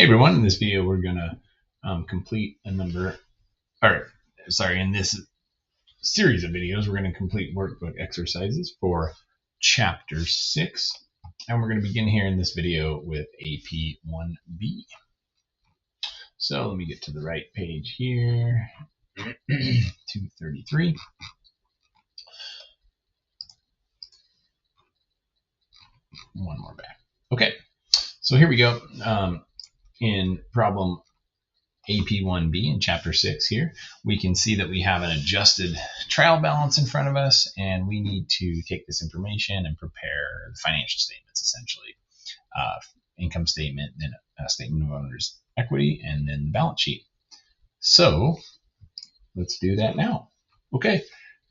Hey everyone, in this video we're going to complete in this series of videos we're going to complete workbook exercises for chapter 6, and we're going to begin here in this video with AP 1B. So let me get to the right page here, 233. One more back. Okay, so here we go. In problem AP1B in chapter 6 here, we can see that we have an adjusted trial balance in front of us, and we need to take this information and prepare the financial statements, essentially. Income statement, then a statement of owner's equity, and then the balance sheet. So let's do that now. Okay,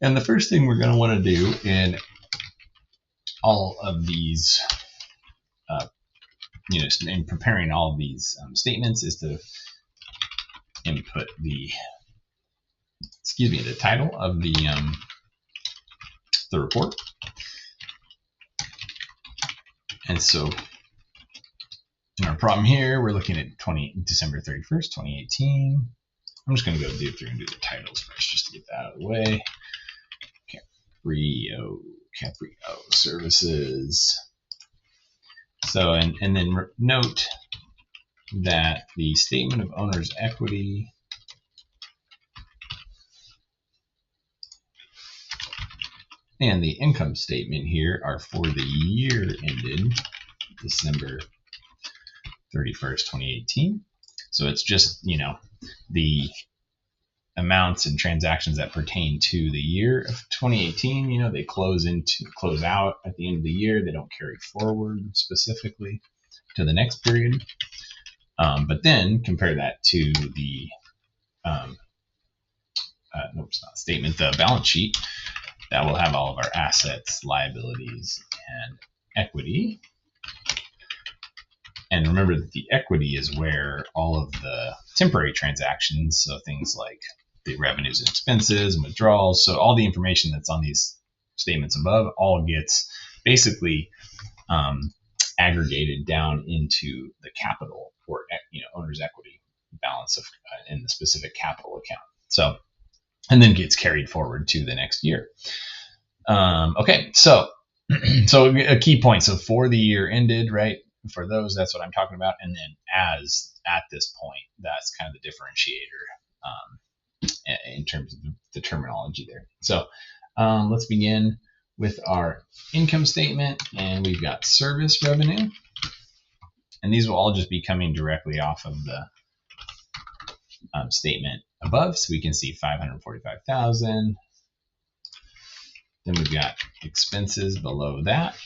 and the first thing we're going to want to do in all of these in preparing all of these statements is to input the title of the report. And so in our problem here, we're looking at December 31st, 2018. I'm just going to go through and do the titles first just to get that out of the way. Caprio Services. So, and then note that the statement of owner's equity and the income statement here are for the year ended December 31st, 2018. So it's just, the amounts and transactions that pertain to the year of 2018. They close out at the end of the year. They don't carry forward specifically to the next period. But then compare that to the statement, the balance sheet, that will have all of our assets, liabilities, and equity. And remember that the equity is where all of the temporary transactions, so things like the revenues and expenses and withdrawals, so all the information that's on these statements above all gets basically aggregated down into the capital or owner's equity balance of in the specific capital account. So, and then gets carried forward to the next year. Okay, so a key point. So for the year ended, right? For those, that's what I'm talking about. And then as at this point, that's kind of the differentiator in terms of the terminology there. So let's begin with our income statement, and we've got service revenue, and these will all just be coming directly off of the statement above. So we can see 545,000. Then we've got expenses below that.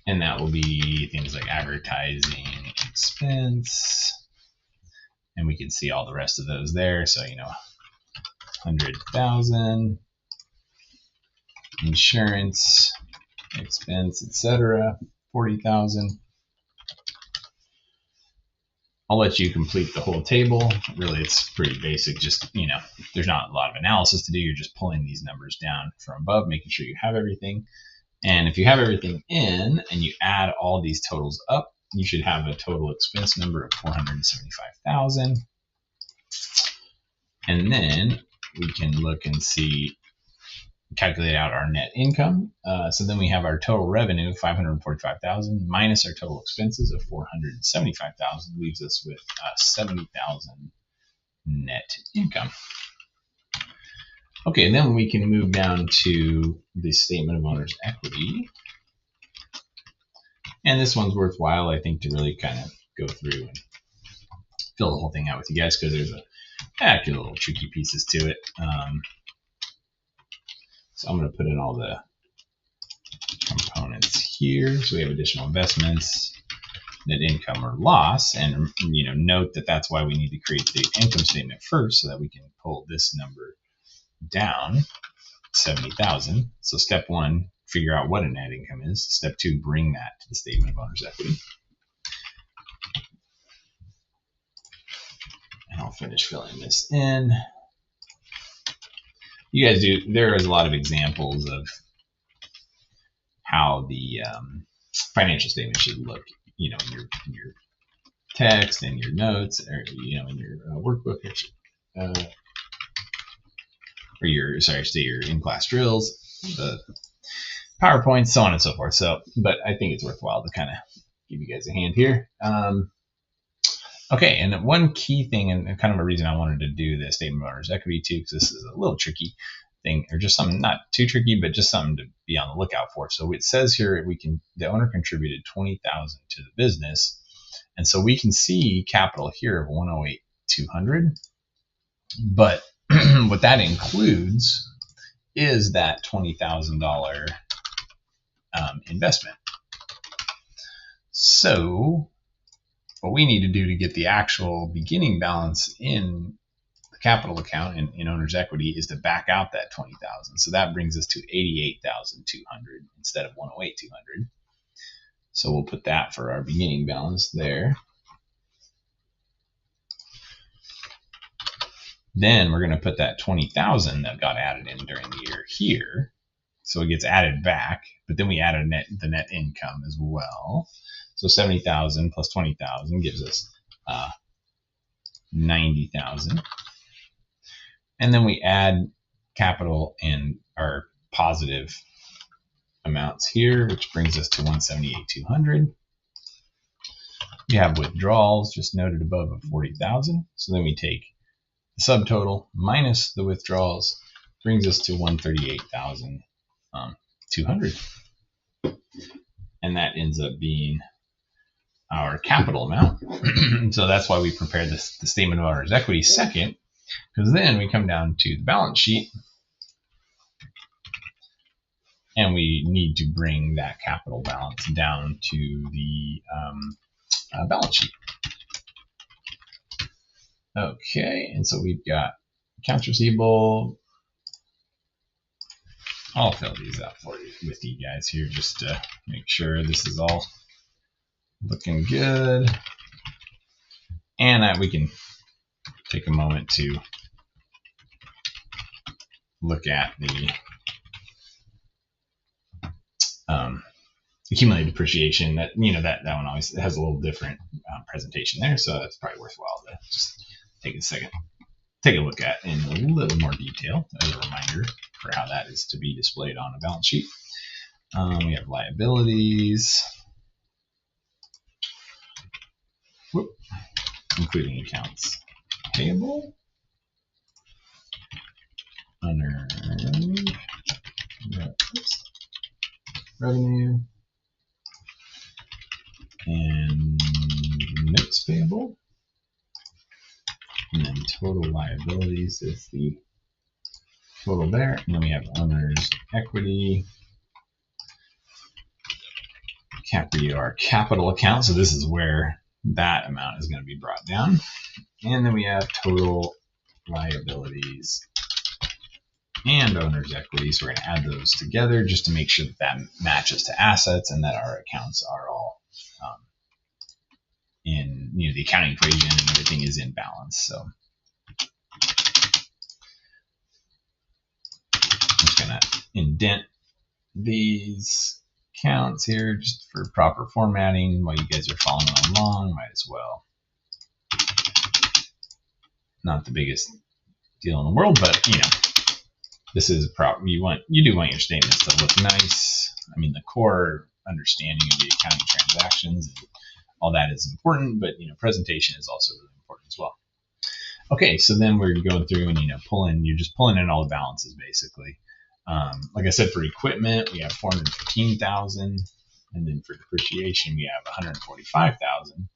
And that will be things like advertising expense. And we can see all the rest of those there. So, 100,000, insurance expense, etc., 40,000. I'll let you complete the whole table. Really, it's pretty basic. Just, there's not a lot of analysis to do. You're just pulling these numbers down from above, making sure you have everything. And if you have everything in and you add all these totals up, you should have a total expense number of 475,000. And then we can look and calculate out our net income. So then we have our total revenue, 545,000, minus our total expenses of 475,000, leaves us with 70,000 net income. Okay, then we can move down to the statement of owner's equity. And this one's worthwhile, I think, to really kind of go through and fill the whole thing out with you guys, because there's a few little tricky pieces to it. So I'm going to put in all the components here. So we have additional investments, net income or loss, and note that that's why we need to create the income statement first, so that we can pull this number down, 70,000. So step 1, figure out what a net income is. Step 2, bring that to the statement of owner's equity. And I'll finish filling this in. You guys there is a lot of examples of how the financial statement should look, in your text and your notes, or in your workbook, or your in-class drills, the PowerPoints, so on and so forth. So, but I think it's worthwhile to kind of give you guys a hand here. Okay, and one key thing, and kind of a reason I wanted to do the statement of owner's equity too, because this is a little tricky thing, or just something not too tricky, but just something to be on the lookout for. So it says here the owner contributed $20,000 to the business, and so we can see capital here of $108,200, but what that includes is that $20,000 investment. So what we need to do to get the actual beginning balance in the capital account in owner's equity is to back out that $20,000. So that brings us to $88,200 instead of $108,200. So we'll put that for our beginning balance there. Then we're going to put that $20,000 that got added in during the year here. So it gets added back, but then we added the net income as well. So 70,000 plus 20,000 gives us 90,000. And then we add capital and our positive amounts here, which brings us to 178,200. We have withdrawals just noted above of 40,000. So then we take the subtotal minus the withdrawals, brings us to 138,200. And that ends up being our capital amount. So that's why we prepared the statement of owner's equity second, because then we come down to the balance sheet and we need to bring that capital balance down to the balance sheet. Okay, and so we've got accounts receivable. I'll fill these out for you with you guys here just to make sure this is all looking good. And we can take a moment to look at the accumulated depreciation. That that one always has a little different presentation there, so that's probably worthwhile to just take a second, take a look at in a little more detail as a reminder for how that is to be displayed on a balance sheet. We have liabilities, including accounts payable, unearned revenue, and notes payable, and then total liabilities is the total there, and then we have owner's equity, our capital account, so this is where that amount is going to be brought down, and then we have total liabilities and owner's equity, so we're going to add those together just to make sure that matches to assets and that our accounts are all in the accounting equation and everything is in balance. So I'm just going to indent these accounts here just for proper formatting while you guys are following along. Might as well. Not the biggest deal in the world, but this is proper. You do want your statements to look nice. I mean, the core understanding of the accounting transactions and all that is important, but presentation is also really important as well. Okay, so then we're going through and you're just pulling in all the balances basically. Like I said, for equipment we have 415,000, and then for depreciation we have 145,000.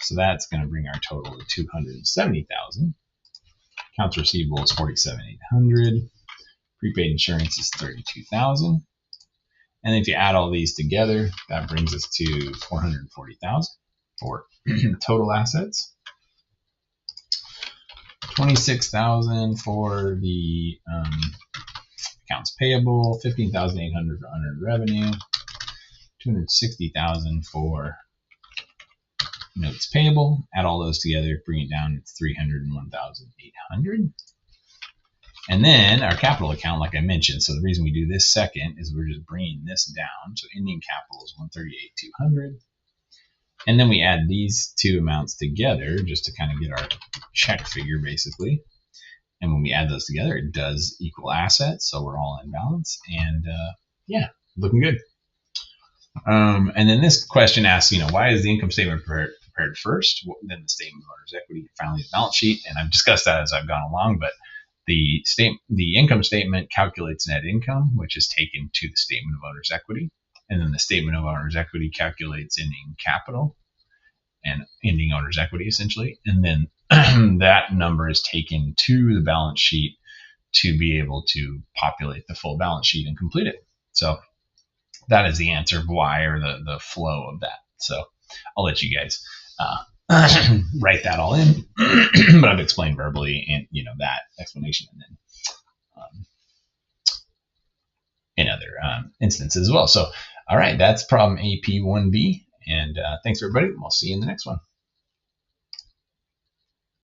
So that's going to bring our total to 270,000. Accounts receivable is 47,800. Prepaid insurance is 32,000. And if you add all these together, that brings us to 440,000 for total assets. 26,000 for the accounts payable, 15,800 for unearned revenue, 260,000 for notes payable. Add all those together, bring it down to 301,800. And then our capital account, like I mentioned, so the reason we do this second is we're just bringing this down. So ending capital is 138,200. And then we add these two amounts together just to kind of get our check figure, basically. And when we add those together, it does equal assets. So we're all in balance. And yeah, looking good. And then this question asks, why is the income statement prepared first, then the statement of owner's equity, finally the balance sheet? And I've discussed that as I've gone along, but the income statement calculates net income, which is taken to the statement of owner's equity. And then the statement of owner's equity calculates ending capital and ending owner's equity, essentially. And then that number is taken to the balance sheet to be able to populate the full balance sheet and complete it. So that is the answer of why, or the flow of that. So I'll let you guys write that all in, but I've explained verbally and that explanation, and then in other instances as well. So all right, that's problem AP 1B, and thanks everybody. We'll see you in the next one.